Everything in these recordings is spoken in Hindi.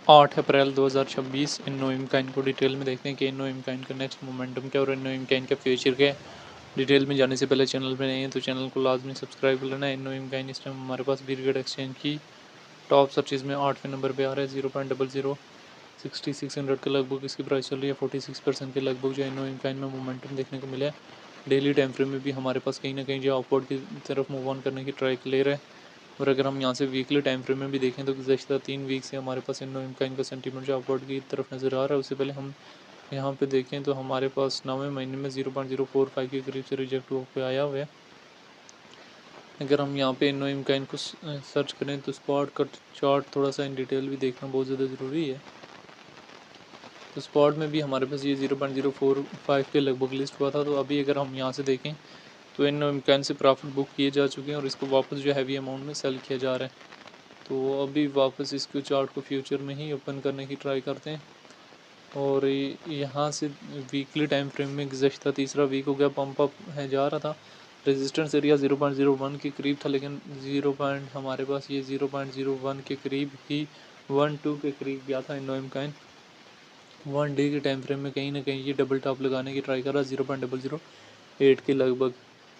8 अप्रैल 2026 इन्नो इमकाइन को डिटेल में देखते हैं कि इन्नो इमकाइन का नेक्स्ट मोमेंटम क्या और इन्नो इमकाइन का फ्यूचर क्या है। डिटेल में जाने से पहले चैनल पे नहीं है तो चैनल को लाजमी सब्सक्राइब कर लेना है। इन्नो इमकाइन इस टाइम हमारे पास बीरगढ़ एक्सचेंज की टॉप सर्चिज में 8वें नंबर पे आ रहा है। 0.006600 के लगभग इसकी प्राइस चल रही है। 46% के लगभग जो इन्नो इमकाइन में मोमेंटम देखने को मिला है। डेली टाइम फ्रेम में भी हमारे पास कहीं ना कहीं जो अपवर्ड की तरफ मूव ऑन करने की ट्राई ले रहा है। और अगर हम यहाँ से वीकली टाइम फ्रेम में भी देखें तो गुज़श्ता 3 वीक से हमारे पास इन्नो इमकाइन का सेंटीमेंट जो अपवर्ड की तरफ नज़र आ रहा है। उससे पहले हम यहाँ पे देखें तो हमारे पास 9वें महीने में 0.045 के करीब से रिजेक्ट होकर आया हुआ है। अगर हम यहाँ पे इन्नो इमकाइन को सर्च करें तो स्पॉट का चार्ट थोड़ा सा इन डिटेल भी देखना बहुत ज़्यादा ज़रूरी है। तो स्पॉट में भी हमारे पास ये 0.045 के लगभग लिस्ट हुआ था। तो अभी अगर हम यहाँ से देखें तो इन्नो इमकाइन से प्रॉफिट बुक किए जा चुके हैं और इसको वापस जो हैवी अमाउंट में सेल किया जा रहा है। तो अभी वापस इसको चार्ट को फ्यूचर में ही ओपन करने की ट्राई करते हैं। और यहाँ से वीकली टाइम फ्रेम में गुज़श्ता तीसरा वीक हो गया, पंप अप है जा रहा था। रेजिस्टेंस एरिया 0.01 के करीब था, लेकिन हमारे पास ये 0.01 के करीब ही 1-2 के करीब गया था। इन्नो इमकाइन 1 डे के टाइम फ्रेम में कहीं ना कहीं ये डबल टॉप लगाने की ट्राई कर रहा है 0.008 के लगभग।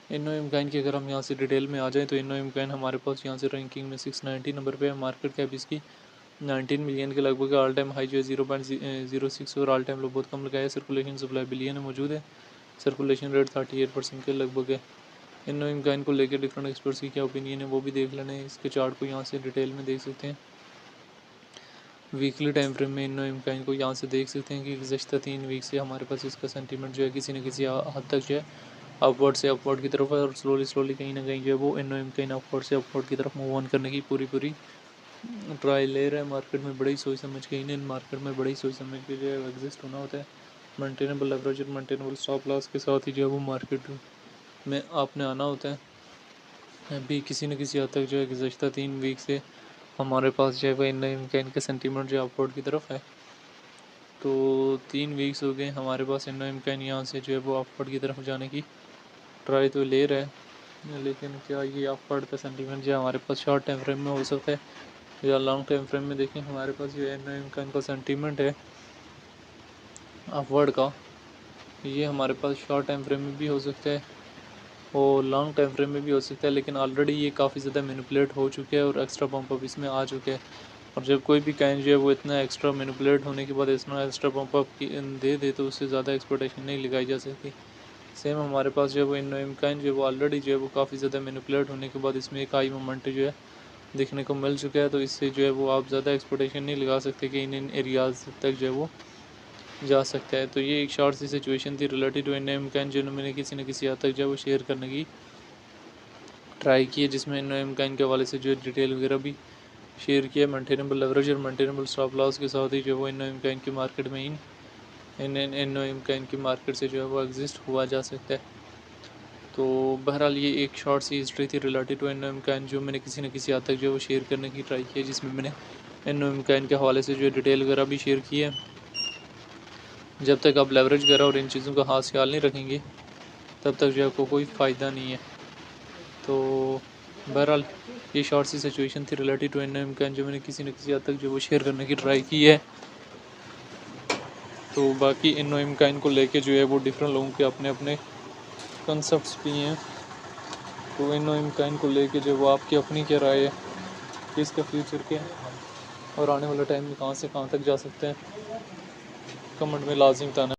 इन्नो इमकाइन की अगर हम यहाँ से डिटेल में आ जाएँ तो इन्नो इमकाइन हमारे पास यहाँ से रैंकिंग में 690 नंबर पे है। मार्केट कैप इसकी 19 मिलियन के लगभग। ऑल टाइम हाई जो है 0.06 और ऑल टाइम लो बहुत कम लगाया है। सर्कुलेशन सप्लाई बिलियन में मौजूद है। सर्कुलेशन रेट 38% के लगभग है। इन्नो इमकाइन को लेकर डिफरेंट एक्सपर्ट्स की क्या ओपिनियन है वो भी देख लेना है। इसके चार्ट को यहाँ से डिटेल में देख सकते हैं। वीकली टाइम फ्रेम में इन्नो इमकाइन को यहाँ से देख सकते हैं कि गुज़श्ता 3 वीक से हमारे पास इसका सेंटीमेंट जो है किसी न किसी हद तक जो है अपवर्ड से अपवर्ड की तरफ है। और स्लोली कहीं ना कहीं जो है वो इन्नो इमकाइन अपवर्ड से अपवर्ड की तरफ मूव ऑन करने की पूरी ट्राई ले रहा है। मार्केट में बड़ी सोच समझ के इन मार्केट में बड़ी सोच समझ के जो है एग्जिस्ट होना होता है। मेंटेनेबल लेवरेज और मेंटेनेबल स्टॉप लॉस के साथ ही जो है वो मार्केट में आपने आना होता है। अभी किसी न किसी हद तक जो है गुज़श्ता 3 वीक से हमारे पास जो है वो इन्नो इमकाइन का सेंटीमेंट जो अपवर्ड की तरफ है। तो 3 वीक्स हो गए हमारे पास इन्नो इमकाइन यहाँ से जो है वो अपवर्ड की तरफ जाने की ट्राई तो ले रहा है, लेकिन क्या ये अपवर्ड का सेंटीमेंट जो हमारे पास शॉर्ट टाइम फ्रेम में हो सकता है या लॉन्ग टाइम फ्रेम में देखें हमारे पास जो इन्नो इमकाइन का सेंटीमेंट है अपवर्ड का, ये हमारे पास शॉर्ट टाइम फ्रेम में भी हो सकता है और लॉन्ग टाइम फ्रेम में भी हो सकता है। लेकिन ऑलरेडी ये काफ़ी ज़्यादा मैनिपुलेट हो चुके हैं और एक्स्ट्रा पंप अप इसमें आ चुके हैं। और जब कोई भी काइन जो है वो इतना एक्स्ट्रा मैनिपुलेट होने के बाद इतना एक्स्ट्रा पंप अप दे तो उससे ज़्यादा एक्सपोर्टेशन नहीं लगाई जा सकती। सेम हमारे पास जो है वो इन्नो इमकाइन जो है वो ऑलरेडी जो है वो काफ़ी ज़्यादा मैनिपुलेट होने के बाद इसमें एक हाई मोमेंट जो है देखने को मिल चुका है। तो इससे जो है वो आप ज़्यादा एक्सपोर्टेशन नहीं लगा सकते कि इन एरियाज़ तक जो है वो जा सकता है। तो ये एक शॉर्ट सी सिचुएशन थी रिलेटेड टू इन्नो इमकाइन जो मैंने किसी न किसी हद तक जो है वो शेयर करने की ट्राई की है, जिसमें इन्नो इमकाइन के हवाले से जो है डिटेल वगैरह भी शेयर किया। मेंटेनेबल लेवरेज और मेंटेनेबल स्टॉप लॉस के साथ ही जो है वो इन्नो इमकाइन की मार्केट में इन्नो इमकाइन की मार्केट से जो है वो एग्जिस्ट हुआ जा सकता है। तो बहरहाल ये एक शॉर्ट सी हिस्ट्री थी रिलेटेड टू इन्नो इमकाइन जो मैंने किसी न किसी हद तक जो है वो शेयर करने की ट्राई की है, जिसमें मैंने इन्नो इमकाइन के हवाले से जो है डिटेल वगैरह भी शेयर की है। जब तक आप लेवरेज वगैरह और इन चीज़ों का खास ख्याल नहीं रखेंगे तब तक जो है आपको कोई फ़ायदा नहीं है। तो बहरहाल ये शॉर्ट सी सिचुएशन थी रिलेटेड टू इन्नो इमकाइन जो मैंने किसी न किसी हद तक जो वो शेयर करने की ट्राई की है। तो बाकी इन्नो इमकाइन को लेके जो है वो डिफरेंट लोगों के अपने अपने कंसेप्ट्स भी हैं। तो इन्नो इमकाइन को लेके जो वो आपकी अपनी क्या राय है कि इसका फ्यूचर क्या है और आने वाले टाइम में कहाँ से कहाँ तक जा सकते हैं, कमेंट में लाजिम बताना।